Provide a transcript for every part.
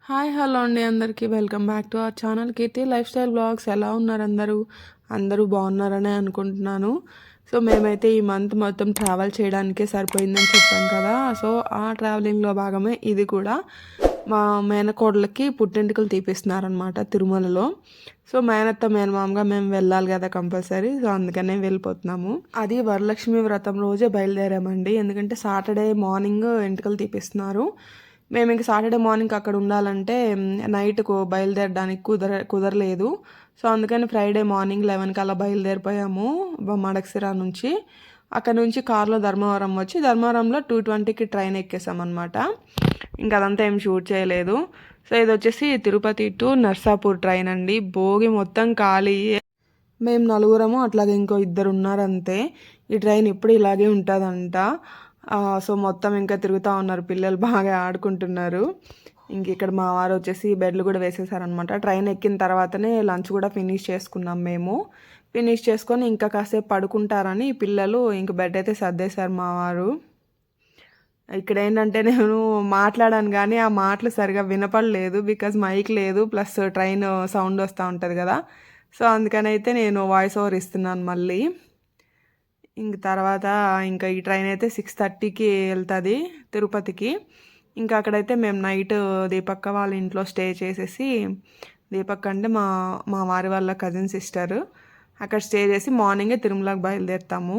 Hi hello అండి, అందరికీ welcome back to our channel Keerthi lifestyle blogs. ఎలా ఉన్నారు అందరూ బాగున్నారనే అనుకుంటున్నాను. సో మేమైతే ఈ మంత్ మొత్తం ట్రావెల్ చేయడానికే సరిపోయిందని చెప్పాను కదా. సో ఆ ట్రావెలింగ్లో భాగమే ఇది కూడా. మా మేనకోడలకి పుట్టెంటుకలు తీపిస్తున్నారనమాట తిరుమలలో. సో మేనత్త మేనమామగా మేము వెళ్ళాలి కదా కంపల్సరీ. సో అందుకనే వెళ్ళిపోతున్నాము. అది వరలక్ష్మి వ్రతం రోజే బయలుదేరామండి, ఎందుకంటే సాటర్డే మార్నింగ్ ఎంటుకలు తీపిస్తున్నారు. మేము ఇంక సాటర్డే మార్నింగ్ అక్కడ ఉండాలంటే నైట్కు బయలుదేరడానికి కుదరలేదు. సో అందుకని ఫ్రైడే మార్నింగ్ 11కి అలా బయలుదేరిపోయాము మడకసిరా నుంచి. అక్కడ నుంచి కార్లో ధర్మవరం వచ్చి ధర్మవరంలో 2:20కి ట్రైన్ ఎక్కేసామన్నమాట. ఇంకా అదంతా ఏం షూట్ చేయలేదు. సో ఇది వచ్చేసి తిరుపతి టు నర్సాపూర్ ట్రైన్ అండి. భోగి మొత్తం ఖాళీ. మేము నలుగురము, అట్లాగే ఇంకో 2 ఉన్నారంతే. ఈ ట్రైన్ ఎప్పుడు ఇలాగే ఉంటుందంట. సో మొత్తం ఇంకా తిరుగుతూ ఉన్నారు పిల్లలు, బాగా ఆడుకుంటున్నారు. ఇంక ఇక్కడ మా వారు వచ్చేసి బెడ్లు కూడా వేసేసారనమాట. ట్రైన్ ఎక్కిన తర్వాతనే లంచ్ కూడా ఫినిష్ చేసుకున్నాం మేము. ఫినిష్ చేసుకొని ఇంకా కాసేపు పడుకుంటారని పిల్లలు ఇంక బెడ్ అయితే సర్దేశారు మా వారు. ఇక్కడ ఏంటంటే నేను మాట్లాడాను కానీ ఆ మాటలు సరిగా వినపడలేదు, బికాజ్ మైక్ లేదు, ప్లస్ ట్రైన్ సౌండ్ వస్తూ ఉంటుంది కదా. సో అందుకని అయితే నేను వాయిస్ ఓవర్ ఇస్తున్నాను మళ్ళీ. ఇంక తర్వాత ఇంకా ఈ ట్రైన్ అయితే 6:30కి వెళ్తుంది తిరుపతికి. ఇంకా అక్కడైతే మేము నైట్ దీపక్క వాళ్ళ ఇంట్లో స్టే చేసేసి, దీపక్క అంటే మా వారి వాళ్ళ కజిన్ సిస్టర్, అక్కడ స్టే చేసి మార్నింగే తిరుమలకి బయలుదేరుతాము.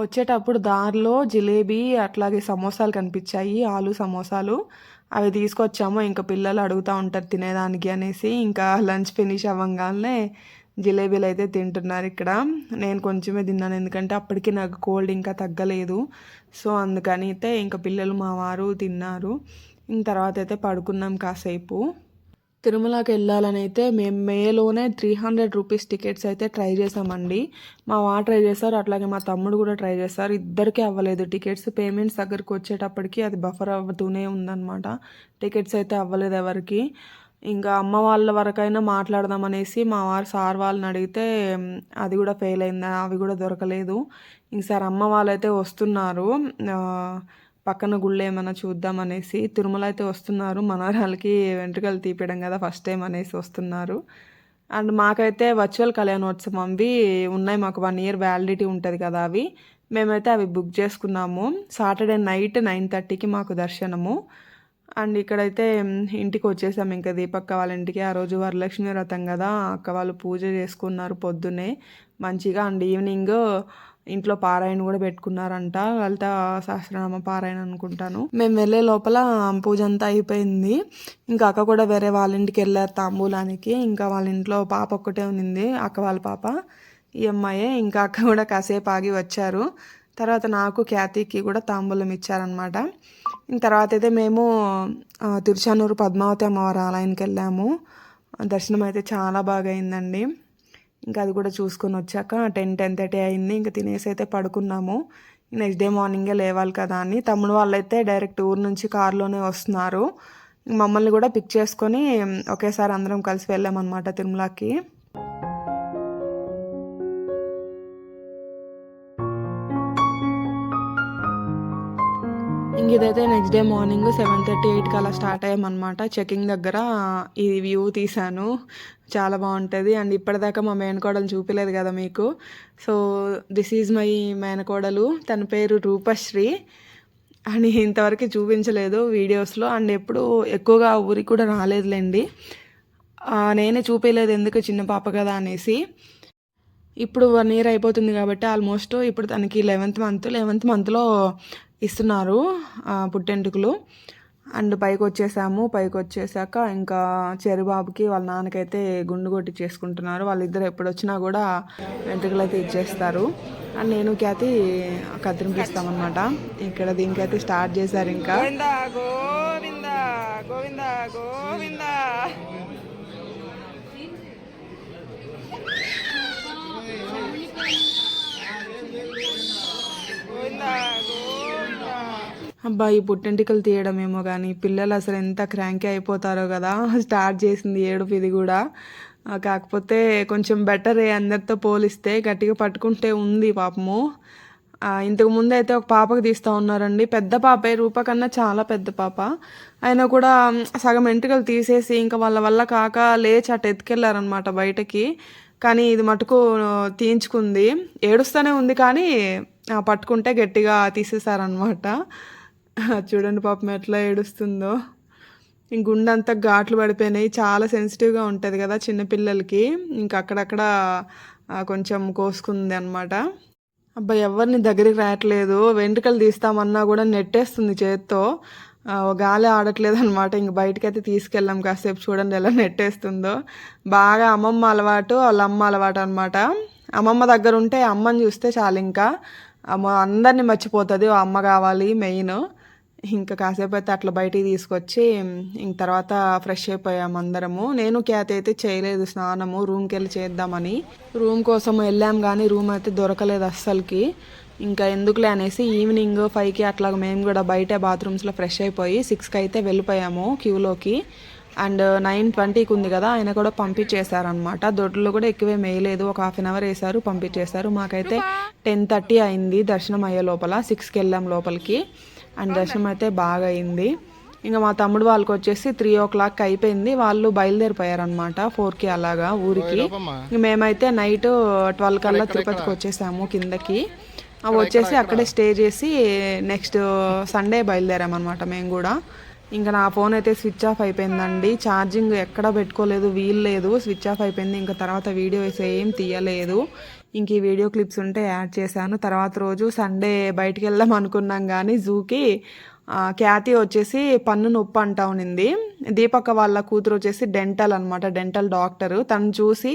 వచ్చేటప్పుడు దారిలో జిలేబీ అట్లాగే సమోసాలు కనిపించాయి, ఆలు సమోసాలు. అవి తీసుకొచ్చాము. ఇంకా పిల్లలు అడుగుతూ ఉంటారు తినేదానికి అనేసి ఇంకా లంచ్ ఫినిష్ అవ్వగానే జిలేబీలు అయితే తింటున్నారు ఇక్కడ. నేను కొంచెమే తిన్నాను, ఎందుకంటే అప్పటికి నాకు కోల్డ్ ఇంకా తగ్గలేదు. సో అందుకని అయితే ఇంకా పిల్లలు మా వారు తిన్నారు. ఇంక తర్వాత అయితే పడుకున్నాం కాసేపు. తిరుమలకి వెళ్ళాలని అయితే మేము మేలోనే 300 రూపీస్ టికెట్స్ అయితే ట్రై చేసామండి. మా వారు ట్రై చేశారు, అట్లాగే మా తమ్ముడు కూడా ట్రై చేశారు. ఇద్దరికీ అవ్వలేదు టికెట్స్. పేమెంట్స్ దగ్గరికి వచ్చేటప్పటికి అది బఫర్ అవ్వతూనే ఉందన్నమాట. టికెట్స్ అయితే అవ్వలేదు ఎవరికి. ఇంకా అమ్మ వాళ్ళ వరకైనా మాట్లాడదాం అనేసి మా వారు సార్ వాళ్ళని అడిగితే అది కూడా ఫెయిల్ అయింది, అవి కూడా దొరకలేదు. ఇంకసారి అమ్మ వాళ్ళైతే వస్తున్నారు, పక్కన గుళ్ళు ఏమైనా చూద్దామనేసి. తిరుమల అయితే వస్తున్నారు, మనవరాలకి వెంట్రుకలు తీపయడం కదా ఫస్ట్ టైం అనేసి వస్తున్నారు. అండ్ మాకైతే వర్చువల్ కళ్యాణోత్సవం అవి ఉన్నాయి, మాకు 1 year వ్యాలిడిటీ ఉంటుంది కదా. మేమైతే అవి బుక్ చేసుకున్నాము. సాటర్డే నైట్ 9:30కి మాకు దర్శనము. అండ్ ఇక్కడైతే ఇంటికి వచ్చేసాము ఇంకా దీపక్క వాళ్ళ ఇంటికి. ఆ రోజు వరలక్ష్మి వ్రతం కదా, అక్క వాళ్ళు పూజ చేసుకున్నారు పొద్దున్నే మంచిగా. అండ్ ఈవినింగ్ ఇంట్లో పారాయణ కూడా పెట్టుకున్నారంట, లలిత సహస్రనామ పారాయణ అనుకుంటాను. మేము వెళ్ళే లోపల పూజ అంతా అయిపోయింది. ఇంకా అక్క కూడా వేరే వాళ్ళ ఇంటికి వెళ్ళారు తాంబూలానికి. ఇంకా వాళ్ళ ఇంట్లో పాప ఒక్కటే ఉంది, అక్క వాళ్ళ పాప, ఈ అమ్మాయే. ఇంకా అక్క కూడా కాసేపు ఆగి వచ్చారు. తర్వాత నాకు ఖ్యాతికి కూడా తాంబూలం ఇచ్చారనమాట. తర్వాత అయితే మేము తిరుచానూరు పద్మావతి అమ్మవారి ఆలయానికి వెళ్ళాము. దర్శనం అయితే చాలా బాగా అయిందండి. ఇంకా అది కూడా చూసుకొని వచ్చాక 10-10:30 అయింది. ఇంకా తినేసి అయితే పడుకున్నాము. నెక్స్ట్ డే మార్నింగే లేవాలి కదా అని. తమ్ముడు వాళ్ళైతే డైరెక్ట్ ఊరు నుంచి కారులోనే వస్తున్నారు. మమ్మల్ని కూడా పిక్ చేసుకొని ఒకేసారి అందరం కలిసి వెళ్ళామన్నమాట తిరుమలకి. ఇంక ఇదైతే నెక్స్ట్ డే మార్నింగ్ 7:30-8కి అలా స్టార్ట్ అయ్యామన్నమాట. చెకింగ్ దగ్గర ఈ వ్యూ తీసాను, చాలా బాగుంటుంది. అండ్ ఇప్పటిదాకా మా మేనకోడలు చూపించలేదు కదా మీకు. సో దిస్ ఈజ్ మై మేనకోడలు, తన పేరు రూపశ్రీ అని ఇంతవరకు చూపించలేదు వీడియోస్లో. అండ్ ఎప్పుడు ఎక్కువగా ఊరికి కూడా రాలేదులేండి, నేనే చూపించలేదు ఎందుకు చిన్న పాప కదా అనేసి. ఇప్పుడు 1 year అయిపోతుంది కాబట్టి ఆల్మోస్ట్. ఇప్పుడు తనకి 11th మంత్లో ఇస్తున్నారు పుట్టెంటుకలు. అండ్ పైకి వచ్చేసాము. పైకి వచ్చేసాక ఇంకా చెరుబాబుకి వాళ్ళ నాన్నకైతే గుండు కొట్టి చేసుకుంటున్నారు. వాళ్ళిద్దరు ఎప్పుడు వచ్చినా కూడా వెంట్రుకలు అయితే ఇచ్చేస్తారు. అండ్ నేను ఖ్యాతి కత్తిరింపిస్తామన్నమాట. ఇక్కడ దీనికైతే స్టార్ట్ చేశారు. ఇంకా గోవిందా గోవిందా గోవిందా అబ్బా! ఈ పుట్టెంటికలు తీయడమేమో గానీ, పిల్లలు అసలు ఎంత క్రాంకీ అయిపోతారో గదా! స్టార్ట్ చేసింది ఏడుపు ఇది గూడా. కాకపోతే కొంచెం బెటరే అందరితో పోలిస్తే. గట్టిగా పట్టుకుంటే ఉంది పాపము. ఇంతకుముందయితే ఒక పాపకి తీస్తా ఉన్నారండి. పెద్ద పాపే, రూప కన్నా చాలా పెద్ద పాప. అయినా కూడా సగం ఎంట్రుకలు తీసేసి ఇంక వాళ్ళ వల్ల కాక లేచి అటు ఎత్తుకెళ్లారనమాట బయటకి. కానీ ఇది మటుకు తీయించుకుంది. ఏడుస్తూనే ఉంది కానీ పట్టుకుంటే గట్టిగా తీసేసారనమాట. చూడండి పాపం ఎట్లా ఏడుస్తుందో. గుండెంతా ఘాట్లు పడిపోయినాయి. చాలా సెన్సిటివ్‌గా ఉంటది గదా చిన్నపిల్లలకి. ఇంక అక్కడక్కడ కొంచెం కోసుకుంది అనమాట. అబ్బా! ఎవరిని దగ్గరికి రావట్లేదు. వెంట్రుకలు తీస్తామన్నా గూడా నెట్టేస్తుంది చేత్తో. గాలి ఆడట్లేదనమాట. ఇంక బయటికైతే తీసుకెళ్ళాం కాసేపు. చూడండి ఎలా నెట్టేస్తుందో. బాగా అమ్మమ్మ అలవాటు, వాళ్ళ అమ్మ అలవాటు అనమాట. అమ్మమ్మ దగ్గరుంటే అమ్మని చూస్తే చాలింకా. అందరిని మర్చిపోతది. అమ్మ కావాలి మెయిన్. ఇంకా కాసేపు అయితే అట్లా బయటికి తీసుకొచ్చి ఇంక తర్వాత ఫ్రెష్ అయిపోయాము అందరము. నేను క్యాత్ అయితే చేయలేదు స్నానము, రూమ్కి వెళ్ళి చేద్దామని. రూమ్ కోసం వెళ్ళాం కానీ రూమ్ అయితే దొరకలేదు అస్సలకి. ఇంకా ఎందుకులే అనేసి ఈవినింగ్ 5కి అట్లా మేము కూడా బయట బాత్రూమ్స్లో ఫ్రెష్ అయిపోయి 6కి అయితే వెళ్ళిపోయాము క్యూలోకి. అండ్ 9:20కి ఉంది కదా, ఆయన కూడా పంపించేశారనమాట. దొడ్లు కూడా ఎక్కువే మేయలేదు, ఒక హాఫ్ అన్ అవర్ వేశారు, పంపించేశారు. మాకైతే 10:30 అయింది దర్శనం అయ్యే లోపల. 6కి వెళ్ళాం లోపలికి. అండ్ దర్శనం అయితే బాగా అయింది. ఇంకా మా తమ్ముడు వాళ్ళకి వచ్చేసి 3 అయిపోయింది. వాళ్ళు బయలుదేరిపోయారనమాట 4కి అలాగా ఊరికి. మేమైతే నైట్ 12 కల్లా తిరుపతికి వచ్చేసాము కిందకి. వచ్చేసి అక్కడే స్టే చేసి నెక్స్ట్ సండే బయలుదేరామన్నమాట మేము కూడా. ఇంకా నా ఫోన్ అయితే స్విచ్ ఆఫ్ అయిపోయిందండి. ఛార్జింగ్ ఎక్కడ పెట్టుకోలేదు, వీలు లేదు, స్విచ్ ఆఫ్ అయిపోయింది. ఇంకా తర్వాత వీడియోస్ ఏం తీయలేదు. ఇంక ఈ వీడియో క్లిప్స్ ఉంటే యాడ్ చేశాను. తర్వాత రోజు సండే బయటికి వెళ్దాం అనుకున్నాం కానీ జూకి ఖ్యాతి వచ్చేసి పన్ను నొప్పి అంటా ఉన్నింది. దీపక్క వాళ్ళ కూతురు వచ్చేసి డెంటల్ అనమాట, డెంటల్ డాక్టర్. తను చూసి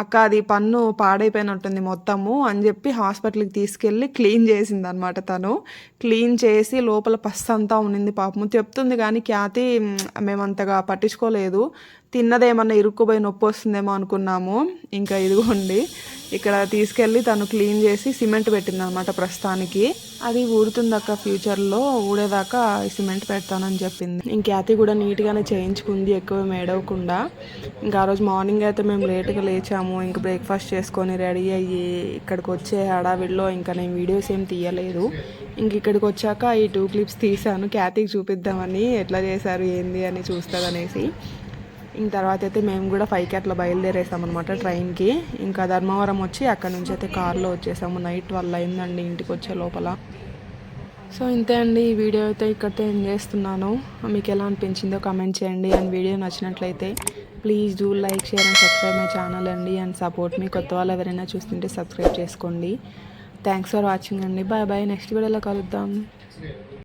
అక్క అది పన్ను పాడైపోయినట్టుంది మొత్తము అని చెప్పి హాస్పిటల్కి తీసుకెళ్ళి క్లీన్ చేసింది అనమాట. తను క్లీన్ చేసి లోపల పస్ అంతా ఉన్నింది పాపము. చెప్తుంది కానీ ఖ్యాతి మేమంతగా పట్టించుకోలేదు. తిన్నదేమన్నా ఇరుక్కుపోయి నొప్పి వస్తుందేమో అనుకున్నాము. ఇంకా ఇదిగోండి ఇక్కడ తీసుకెళ్ళి తను క్లీన్ చేసి సిమెంట్ పెట్టింది అనమాట ప్రస్తుతానికి. అది ఊడుతుందక్క, ఫ్యూచర్లో ఊడేదాకా సిమెంట్ పెడతానని చెప్పింది. ఇంకేతి కూడా నీట్గానే చేయించుకుంది, ఎక్కువ మేడవకుండా. ఇంకా ఆ రోజు మార్నింగ్ అయితే మేము లేట్గా లేచాము. ఇంకా బ్రేక్ఫాస్ట్ చేసుకొని రెడీ అయ్యి ఇక్కడికి వచ్చే హడావిడిలో ఇంకా నేను వీడియోస్ ఏం తీయలేదు. ఇంక ఇక్కడికి వచ్చాక ఈ 2 క్లిప్స్ తీసాను క్యాతికి చూపిద్దామని, ఎట్లా చేశారు ఏంది అని చూస్తుందనేసి. ఇంక తర్వాత అయితే మేము కూడా 5కి అట్లా బయలుదేరేసామన్నమాట ట్రైన్కి. ఇంకా ధర్మవరం వచ్చి అక్కడ నుంచి అయితే కార్లో వచ్చేసాము. నైట్ 12 అయిందండి ఇంటికి వచ్చే లోపల. సో ఇంతే అండి, ఈ వీడియో అయితే ఇక్కడితో ఎండ్ చేస్తున్నాను. మీకు ఎలా అనిపించిందో కామెంట్ చేయండి. అండ్ వీడియో నచ్చినట్లయితే please do like, share and subscribe my channel అండి. అండ్ సపోర్ట్ మీ. కొత్త వాళ్ళు ఎవరైనా చూస్తుంటే సబ్స్క్రైబ్ చేసుకోండి. థ్యాంక్స్ ఫర్ వాచింగ్ అండి. Bye bye. నెక్స్ట్ వీడియోలో కలుద్దాం.